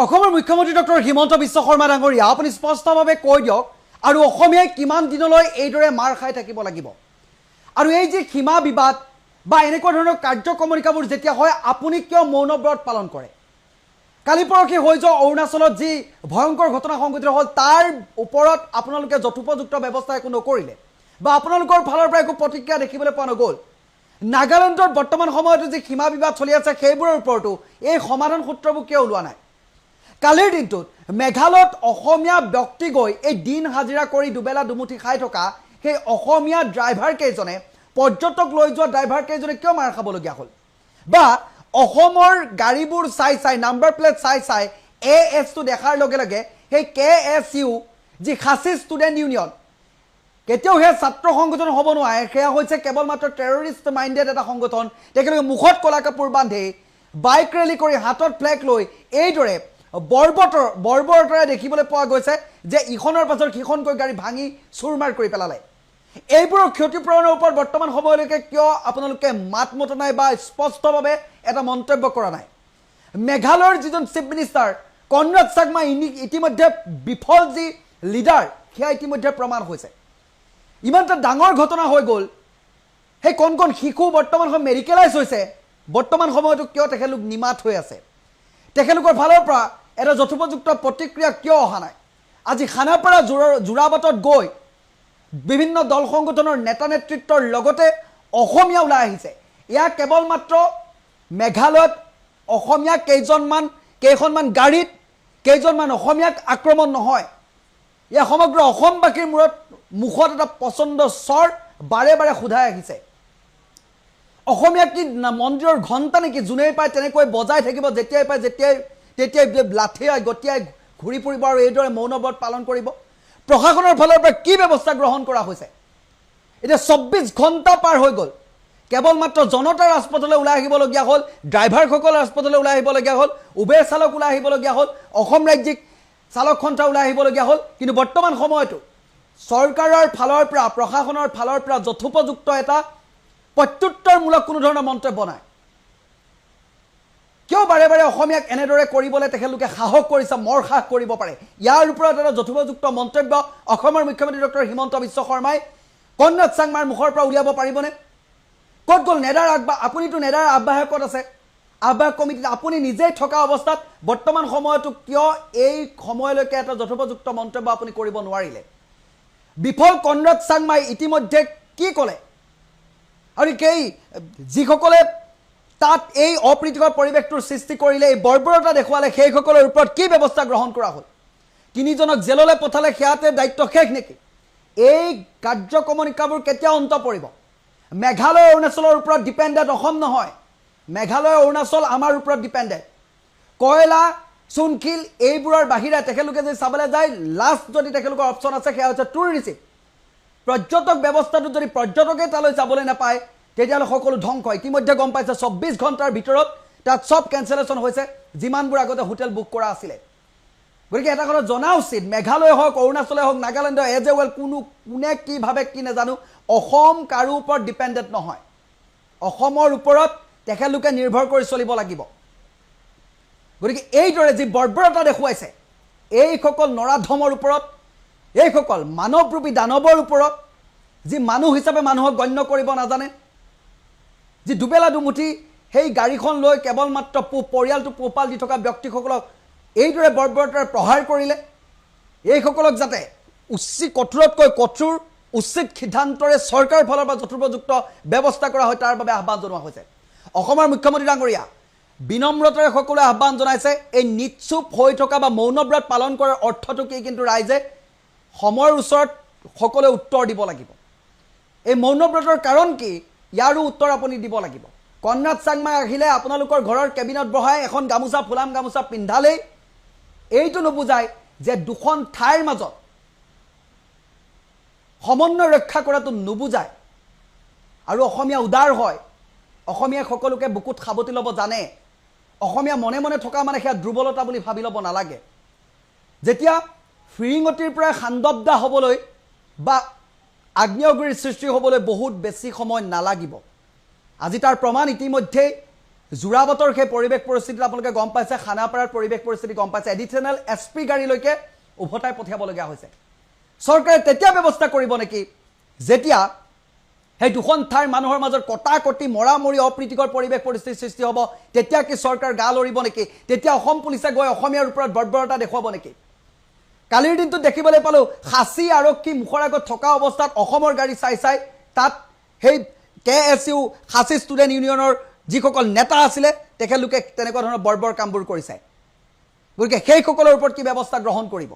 অসমৰ মুখ্যমন্ত্ৰী ডক্টৰ হিমন্ত বিশ্ব শৰ্মা ডাঙৰীয়া আপুনি স্পষ্টভাৱে কৈ দিয়ক আৰু অসমীয়াই কিমান দিনলৈ এইদৰে মাৰ খাই থাকিব লাগিব আৰু এই যে সীমা বিবাদ বা এনেকুৱা ধৰণৰ কাৰ্যকমনিকাবোৰ যেতিয়া হয় আপুনি কিয় মৌনব্ৰত পালন কৰে কালি পৰখি হৈ যোৱা অৰুণাচলত যি ভয়ংকৰ ঘটনা সংঘটিত হ'ল তাৰ ওপৰত আপোনালোকে যথোপযুক্ত ব্যৱস্থা একো নকৰিলে বা আপোনালোকৰ ফালৰ পৰা একো প্ৰতিক্ৰিয়া দেখিবলৈ পোৱা নগ'ল নাগালেণ্ডৰ বৰ্তমান সময়ত যি সীমা বিবাদ চলি আছে সেইবোৰৰ ওপৰতো এই সমাধান সূত্ৰবোৰ কিয় ওলোৱা নাই কালিৰ দিনটোত মেঘালয়ত অসমীয়া ব্যক্তি গৈ এই দিন হাজিৰা কৰি দুবেলা দুমুঠি খাই থকা সেই অসমীয়া ড্ৰাইভাৰ কেইজনে পৰ্যটক লৈ যোৱা ড্ৰাইভাৰ কেইজনে কিয় মাৰ খাবলগীয়া হ'ল বা অসমৰ গাড়ীবোৰ চাই নাম্বাৰ প্লেট চাই AS টো দেখাৰ লগে লগে সেই KSU যি খাচী ষ্টুডেণ্ট ইউনিয়ন কেতিয়াও সেই ছাত্ৰ সংগঠন হ'ব নোৱাৰে সেয়া হৈছে কেৱল মাত্ৰ টেৰৰিষ্ট মাইণ্ডেড এটা সংগঠন তেখেতলোকে মুখত কলা কাপোৰ বান্ধি বাইক ৰেলী কৰি হাতত ফ্লেগ লৈ এইদৰে বৰ্বৰতাৰে দেখিবলৈ পোৱা গৈছে যে ইখনৰ পাছৰ সিখনকৈ গাড়ী ভাঙি চুৰমাৰ কৰি পেলালে এইবোৰৰ ক্ষতিপূৰণৰ ওপৰত বৰ্তমান সময়লৈকে কিয় আপোনালোকে মাত মতা নাই বা স্পষ্টভাৱে এটা মন্তব্য কৰা নাই মেঘালয়ৰ যিজন চিফ মিনিষ্টাৰ কনৰাড চাংমা ইতিমধ্যে বিফল যি লিডাৰ সেয়া ইতিমধ্যে প্ৰমাণ হৈছে ইমান এটা ডাঙৰ ঘটনা হৈ গ'ল সেই কণ শিশু বৰ্তমান সময় মেডিকেলাইজ হৈছে বৰ্তমান সময়তো কিয় তেখেতলোক নিমাত হৈ আছে তেখেতলোকৰ ফালৰ পৰা এটা যথোপযুক্ত প্ৰতিক্ৰিয়া কিয় অহা নাই আজি খানাপাৰা জোৰাবাটত গৈ বিভিন্ন দল সংগঠনৰ নেতা নেতৃত্বৰ লগতে অসমীয়া ওলাই আহিছে ইয়াক কেৱল মাত্ৰ মেঘালয়ত অসমীয়া কেইখনমান গাড়ীত কেইজনমান অসমীয়াক আক্ৰমণ নহয় ইয়া সমগ্ৰ অসমবাসীৰ মুখত এটা পচন্দ স্বৰ বাৰে বাৰে সোধাই আহিছে অসমীয়া কি মন্দিৰৰ ঘণ্টা নেকি যোনেই পায় তেনেকৈ বজাই থাকিব যেতিয়াই পায় তেতিয়াই লাঠিয়াই গতিয়াই ঘূৰি ফুৰিব আৰু এইদৰে মৌনব্ৰত পালন কৰিব প্ৰশাসনৰ ফালৰ পৰা কি ব্যৱস্থা গ্ৰহণ কৰা হৈছে এতিয়া 24 ঘণ্টা পাৰ হৈ গ'ল কেৱল মাত্ৰ জনতাৰ ৰাজপথলৈ ওলাই আহিবলগীয়া হ'ল ড্ৰাইভাৰসকল ৰাজপথলৈ ওলাই আহিবলগীয়া হ'ল উবেৰ চালক ওলাই আহিবলগীয়া হ'ল অসম ৰাজ্যিক চালক সন্থা ওলাই আহিবলগীয়া হ'ল কিন্তু বৰ্তমান সময়তো চৰকাৰৰ ফালৰ পৰা প্ৰশাসনৰ ফালৰ পৰা যথোপযুক্ত এটা প্ৰত্যুত্তৰমূলক কোনো ধৰণৰ মন্তব্য নাই কিয় বাৰে বাৰে অসমীয়াক এনেদৰে কৰিবলৈ তেখেতলোকে সাহস কৰিছে মৰসাহ কৰিব পাৰে ইয়াৰ ওপৰত এটা যথোপযুক্ত মন্তব্য অসমৰ মুখ্যমন্ত্ৰী ডক্টৰ হিমন্ত বিশ্ব শৰ্মাই কনৰাড চাংমাৰ মুখৰ পৰা উলিয়াব পাৰিবনে ক'ত গ'ল নেডাৰ আপুনিতো নেডাৰ আহ্বায়কত আছে আহ্বায়ক কমিটিত আপুনি নিজেই থকা অৱস্থাত বৰ্তমান সময়তো কিয় এই সময়লৈকে এটা যথোপযুক্ত মন্তব্য আপুনি কৰিব নোৱাৰিলে বিফল কনৰাড চাংমাই ইতিমধ্যে কি ক'লে আৰু যিসকলে তাত এই অপ্ৰীতিকৰ পৰিৱেশটোৰ সৃষ্টি কৰিলে এই বৰ্বৰতা দেখুৱালে সেইসকলৰ ওপৰত কি ব্যৱস্থা গ্ৰহণ কৰা হ'ল তিনিজনক জেললৈ পঠালে সেয়াতে দায়িত্ব শেষ নেকি এই কাৰ্যকমনিকাবোৰ কেতিয়া অন্ত পৰিব মেঘালয় অৰুণাচলৰ ওপৰত ডিপেণ্ডেণ্ট অসম নহয় মেঘালয় অৰুণাচল আমাৰ ওপৰত ডিপেণ্ডেণ্ট কয়লা চুনশিল এইবোৰৰ বাহিৰে তেখেতলোকে যদি চাবলৈ যায় লাষ্ট যদি তেখেতলোকৰ অপশ্যন আছে সেয়া হৈছে টুৰিজিম পৰ্যটক ব্যৱস্থাটো যদি পৰ্যটকে তালৈ যাবলৈ নাপায় তেতিয়াহ'লে সকলো ধ্বংস ইতিমধ্যে গম পাইছে 24 ঘণ্টাৰ ভিতৰত তাত চব কেঞ্চেলেশ্যন হৈছে যিমানবোৰ আগতে হোটেল বুক কৰা আছিলে গতিকে এটা কথা জনা উচিত মেঘালয় হওক অৰুণাচলে হওক নাগালেণ্ড এজ এ ৱেল কোনে কি ভাবে কি নাজানো অসম কাৰো ওপৰত ডিপেণ্ডেণ্ট নহয় অসমৰ ওপৰত তেখেতলোকে নিৰ্ভৰ কৰি চলিব লাগিব গতিকে এইদৰে যি বৰ্বৰতা দেখুৱাইছে এইসকল নৰাধমৰ ওপৰত এইসকল মানৱৰূপী দানৱৰ ওপৰত যি মানুহ হিচাপে মানুহক গণ্য কৰিব নাজানে যি দুবেলা দুমুঠি সেই গাড়ীখন লৈ কেৱল মাত্ৰ পৰিয়ালটো পোহপাল দি থকা ব্যক্তিসকলক এইদৰে বৰ্বৰতাৰে প্ৰহাৰ কৰিলে এইসকলক যাতে কঠোৰতকৈ কঠোৰ উচিত সিদ্ধান্তৰে চৰকাৰৰ ফালৰ পৰা যথোপযুক্ত ব্যৱস্থা কৰা হয় তাৰ বাবে আহ্বান জনোৱা হৈছে অসমৰ মুখ্যমন্ত্ৰী ডাঙৰীয়া বিনম্ৰতাৰে সকলোৱে আহ্বান জনাইছে এই নিশ্চুপ হৈ থকা বা মৌনব্ৰত পালন কৰাৰ অৰ্থটো কি কিন্তু ৰাইজে সময়ৰ ওচৰত সকলোৱে উত্তৰ দিব লাগিব এই মৌনব্ৰতৰ কাৰণ কি ইয়াৰো উত্তৰ আপুনি দিব লাগিব কনৰাড চাংমাই আহিলে আপোনালোকৰ ঘৰৰ কেবিনত বহাই এখন গামোচা ফুলাম গামোচা পিন্ধালেই এইটো নুবুজায় যে দুখন ঠাইৰ মাজত সমন্বয় ৰক্ষা কৰাটো নুবুজায় আৰু অসমীয়া উদাৰ হয় অসমীয়া সকলোকে বুকুত খাবতি ল'ব জানে অসমীয়া মনে মনে থকা মানে সেয়া দুৰ্বলতা বুলি ভাবি ল'ব নালাগে যেতিয়া ফিৰিঙতিৰ পৰা সান্দব্দা হ'বলৈ বা আগ্নেয়গিৰিৰ সৃষ্টি হ'বলৈ বহুত বেছি সময় নালাগিব আজি তাৰ প্ৰমাণ ইতিমধ্যে যোৰাবাটৰ সেই পৰিৱেশ পৰিস্থিতিত আপোনালোকে গম পাইছে, খানাপাৰাৰ পৰিৱেশ পৰিস্থিতি গম পাইছে, এডিশ্যনেল SP গাড়ীলৈকে উভতাই পঠিয়াবলগীয়া হৈছে। চৰকাৰে তেতিয়া ব্যৱস্থা কৰিব নেকি যেতিয়া সেই দুখন ঠাইৰ মানুহৰ মাজত কটাকটি মৰামৰি অপ্ৰীতিকৰ পৰিৱেশ পৰিস্থিতিৰ সৃষ্টি হ'ব? তেতিয়া কি চৰকাৰ গা লৰিব নেকি? তেতিয়া অসম পুলিচে গৈ অসমীয়াৰ ওপৰত বৰ্বৰতা দেখুৱাব নেকি? কালিৰ দিনটোত দেখিবলৈ পালোঁ সাঁচি আৰক্ষী মুখৰ আগত থকা অৱস্থাত অসমৰ গাড়ী চাই চাই তাত সেই KSU সাঁচি ষ্টুডেণ্ট ইউনিয়নৰ যিসকল নেতা আছিলে তেখেতলোকে তেনেকুৱা ধৰণৰ বৰ্বৰ কামবোৰ কৰিছে। গতিকে সেইসকলৰ ওপৰত কি ব্যৱস্থা গ্ৰহণ কৰিব?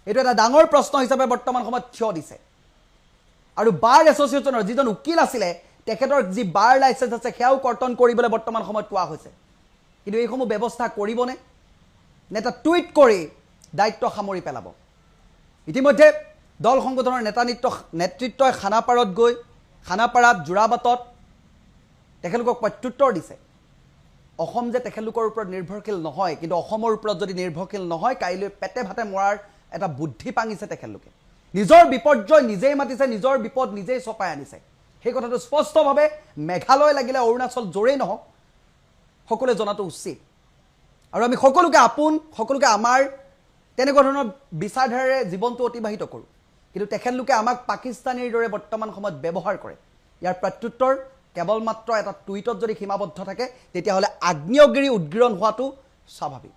এইটো এটা ডাঙৰ প্ৰশ্ন হিচাপে বৰ্তমান সময়ত থিয় দিছে। আৰু বাৰ এছ'চিয়েশ্যনৰ যিজন উকিল আছিলে তেখেতৰ যি বাৰ লাইচেঞ্চ আছে সেয়াও কৰ্তন কৰিবলৈ বৰ্তমান সময়ত কোৱা হৈছে। কিন্তু এইসমূহ ব্যৱস্থা কৰিবনে নে এটা টুইট কৰি দায়িত্ব সামৰি পেলাব? ইতিমধ্যে দল সংগঠনৰ নেতৃত্বই খানাপাৰাত গৈ খানাপাৰাত যোৰাবাটত তেখেতলোকক প্ৰত্যুত্তৰ দিছে। অসম যে তেখেতলোকৰ ওপৰত নিৰ্ভৰশীল নহয়, কিন্তু অসমৰ ওপৰত যদি নিৰ্ভৰশীল নহয় কাইলৈ পেটে ভাতে মৰাৰ এটা বুদ্ধি পাঙিছে তেখেতলোকে। নিজৰ বিপৰ্যয় নিজেই মাতিছে, নিজৰ বিপদ নিজেই চপাই আনিছে। সেই কথাটো স্পষ্টভাৱে মেঘালয় লাগিলে অৰুণাচল য'ৰেই নহওক সকলোৱে জনাটো উচিত। আৰু আমি সকলোকে সকলোকে আমাৰ তেনেকুৱা ধৰণৰ বিচাৰধাৰাৰে জীৱনটো অতিবাহিত কৰোঁ, কিন্তু তেখেতলোকে আমাক পাকিস্তানীৰ দৰে বৰ্তমান সময়ত ব্যৱহাৰ কৰে। ইয়াৰ প্ৰত্যুত্তৰ কেৱল মাত্ৰ এটা টুইটত যদি সীমাবদ্ধ থাকে তেতিয়াহ'লে আগ্নেয়গিৰি উদগীৰণ হোৱাটো স্বাভাৱিক।